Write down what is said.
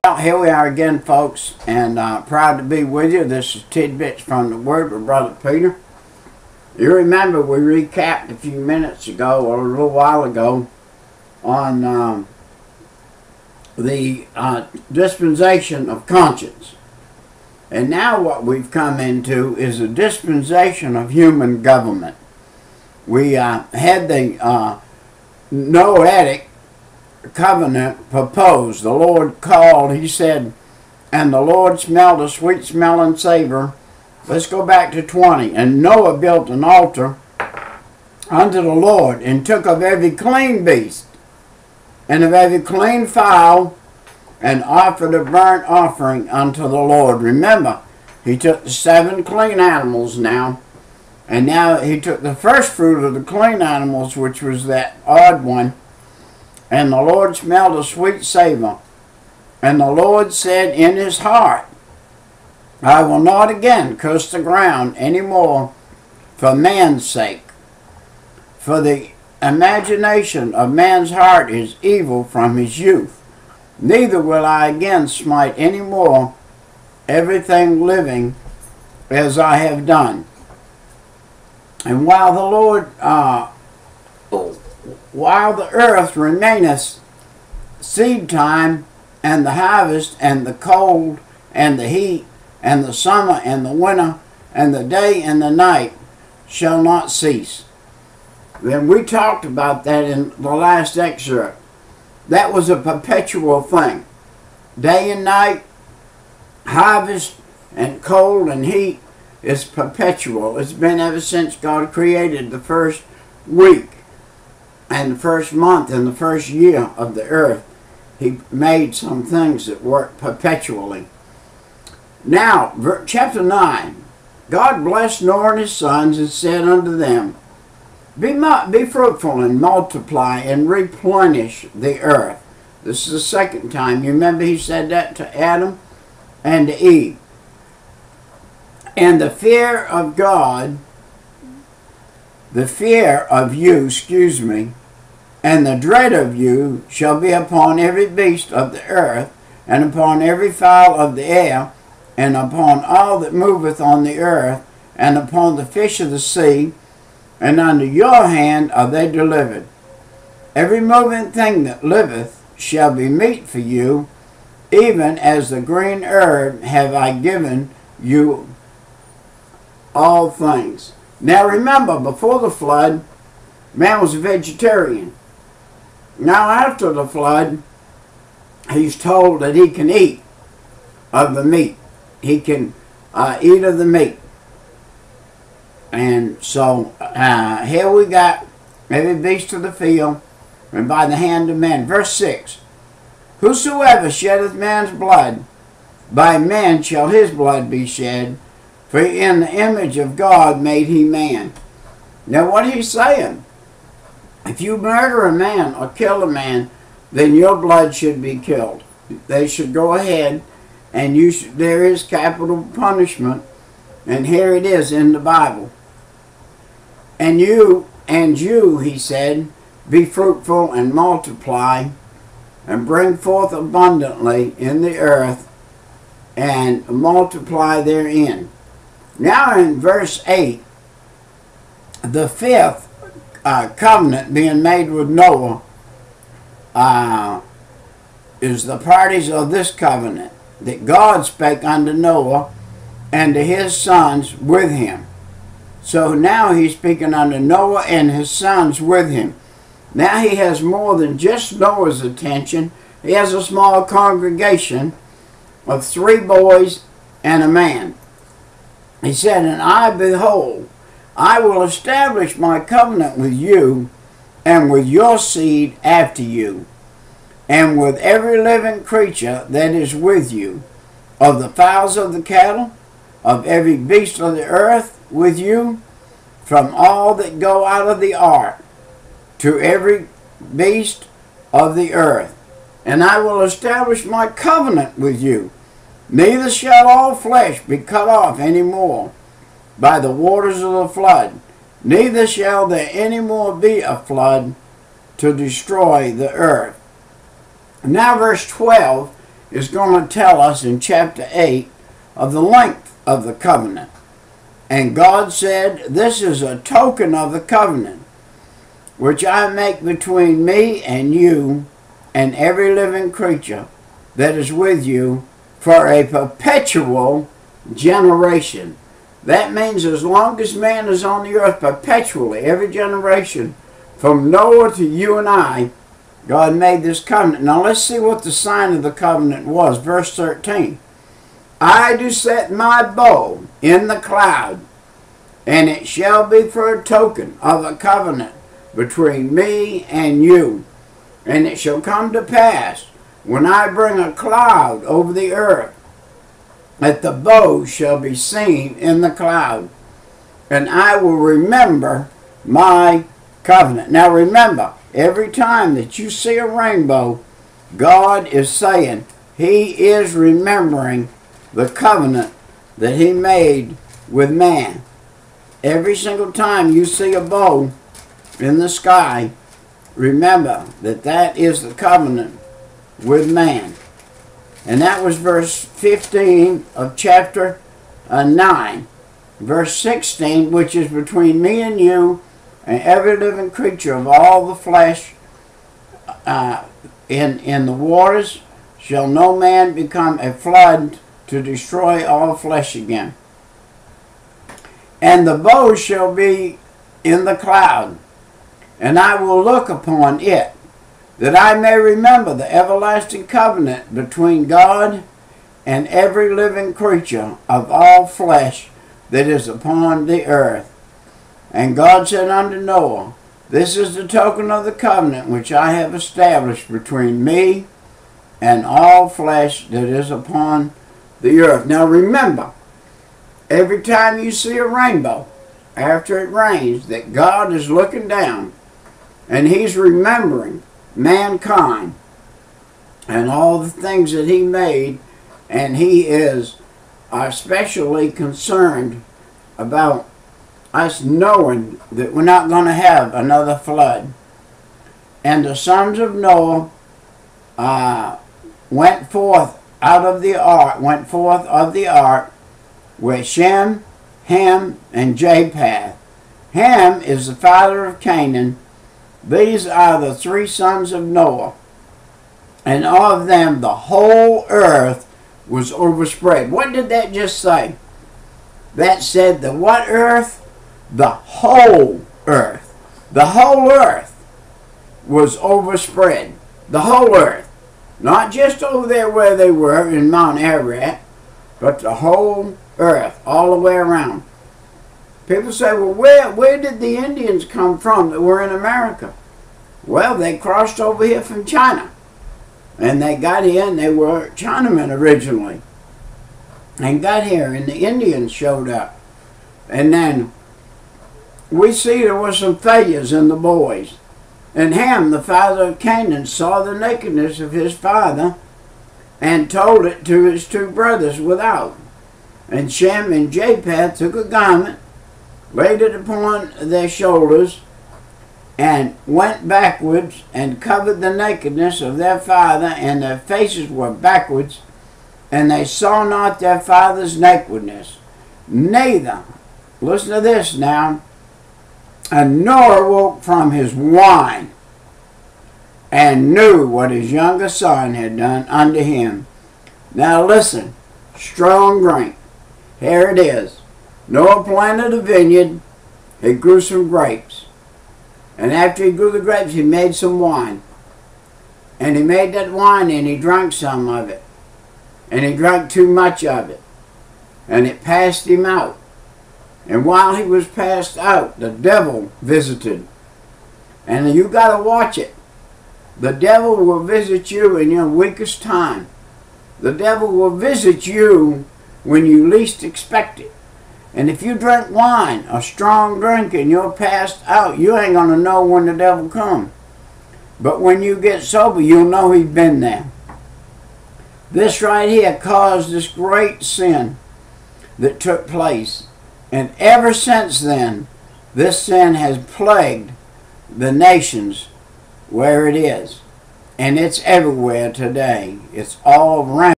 Well, here we are again, folks, and proud to be with you. This is Tidbits from the Word with Brother Peter. You remember we recapped a few minutes ago, or a little while ago, on the dispensation of conscience. And now what we've come into is a dispensation of human government. We had the Noahic covenant proposed. The Lord called, he said, and the Lord smelled a sweet smelling savor. Let's go back to 20. And Noah built an altar unto the Lord, and took of every clean beast, and of every clean fowl, and offered a burnt offering unto the Lord. Remember, he took the 7 clean animals now, and now he took the first fruit of the clean animals, which was that odd one, and the Lord smelled a sweet savor. And the Lord said in his heart, I will not again curse the ground any more for man's sake. For the imagination of man's heart is evil from his youth. Neither will I again smite any more everything living as I have done. And while the Lord, while the earth remaineth seed time, and the harvest, and the cold, and the heat, and the summer, and the winter, and the day and the night shall not cease. Then we talked about that in the last excerpt. That was a perpetual thing. Day and night, harvest, and cold and heat is perpetual. It's been ever since God created the first week, and the first month, and the first year of the earth. He made some things that work perpetually. Now, chapter 9. God blessed Noah and his sons, and said unto them, Be fruitful, and multiply, and replenish the earth. This is the second time. You remember he said that to Adam and to Eve. And the fear of God, the fear of you, and the dread of you shall be upon every beast of the earth, and upon every fowl of the air, and upon all that moveth on the earth, and upon the fish of the sea, and under your hand are they delivered. Every moving thing that liveth shall be meat for you, even as the green herb have I given you all things. Now remember, before the flood, man was a vegetarian. Now after the flood, he's told that he can eat of the meat. He can eat of the meat. And so here we got every beast of the field, and by the hand of men. Verse 6. Whosoever sheddeth man's blood, by man shall his blood be shed, for in the image of God made he man. Now what he's saying, if you murder a man or kill a man, then your blood should be killed. They should go ahead, and there is capital punishment, and here it is in the Bible. And you, he said, be fruitful and multiply, and bring forth abundantly in the earth, and multiply therein. Now in verse 8, the 5th covenant being made with Noah is the parties of this covenant, that God spake unto Noah and to his sons with him. So now he's speaking unto Noah and his sons with him. Now he has more than just Noah's attention. He has a small congregation of 3 boys and a man. He said, And I, behold, I will establish my covenant with you, and with your seed after you, and with every living creature that is with you, of the fowls of the cattle, of every beast of the earth with you, from all that go out of the ark, to every beast of the earth. And I will establish my covenant with you. Neither shall all flesh be cut off any more by the waters of the flood, neither shall there any more be a flood to destroy the earth. Now verse 12 is going to tell us in chapter 8 of the length of the covenant. And God said, "This is a token of the covenant, which I make between me and you and every living creature that is with you for a perpetual generation." That means as long as man is on the earth, perpetually, every generation, from Noah to you and I, God made this covenant. Now let's see what the sign of the covenant was. Verse 13. "I do set my bow in the cloud, and it shall be for a token of a covenant between me and you. And it shall come to pass, when I bring a cloud over the earth, that the bow shall be seen in the cloud, and I will remember my covenant." Now remember, every time that you see a rainbow, God is saying He is remembering the covenant that He made with man. Every single time you see a bow in the sky, remember that that is the covenant with man. And that was verse 15 of chapter 9. Verse 16, "Which is between me and you and every living creature of all the flesh in the waters, shall no man become a flood to destroy all flesh again. And the bow shall be in the cloud, and I will look upon it, that I may remember the everlasting covenant between God and every living creature of all flesh that is upon the earth. And God said unto Noah, This is the token of the covenant which I have established between me and all flesh that is upon the earth." Now remember, every time you see a rainbow, after it rains, that God is looking down and He's remembering mankind and all the things that He made, and He is especially concerned about us knowing that we're not going to have another flood. "And the sons of Noah went forth of the ark with Shem, Ham, and Japheth. Ham is the father of Canaan. These are the three sons of Noah, and of them the whole earth was overspread." What did that just say? That said the what earth? The whole earth. The whole earth was overspread. The whole earth. Not just over there where they were in Mount Ararat, but the whole earth, all the way around. People say, "Well, where did the Indians come from that were in America?" Well, they crossed over here from China. And they got here, and they were Chinamen originally. And got here, and the Indians showed up. And then we see there were some failures in the boys. And Ham, the father of Canaan, saw the nakedness of his father and told it to his two brothers without. And Shem and Japheth took a garment, laid it upon their shoulders, and went backwards and covered the nakedness of their father, and their faces were backwards, and they saw not their father's nakedness. Neither, listen to this now, and Noah woke from his wine and knew what his younger son had done unto him. Now listen, strong drink. Here it is. Noah planted a vineyard. He grew some grapes. And after he grew the grapes, he made some wine. And he made that wine and he drank some of it. And he drank too much of it. And it passed him out. And while he was passed out, the devil visited. And you got to watch it. The devil will visit you in your weakest time. The devil will visit you when you least expect it. And if you drink wine, a strong drink, and you're passed out, you ain't going to know when the devil comes. But when you get sober, you'll know he's been there. This right here caused this great sin that took place. And ever since then, this sin has plagued the nations where it is. and it's everywhere today. It's all around.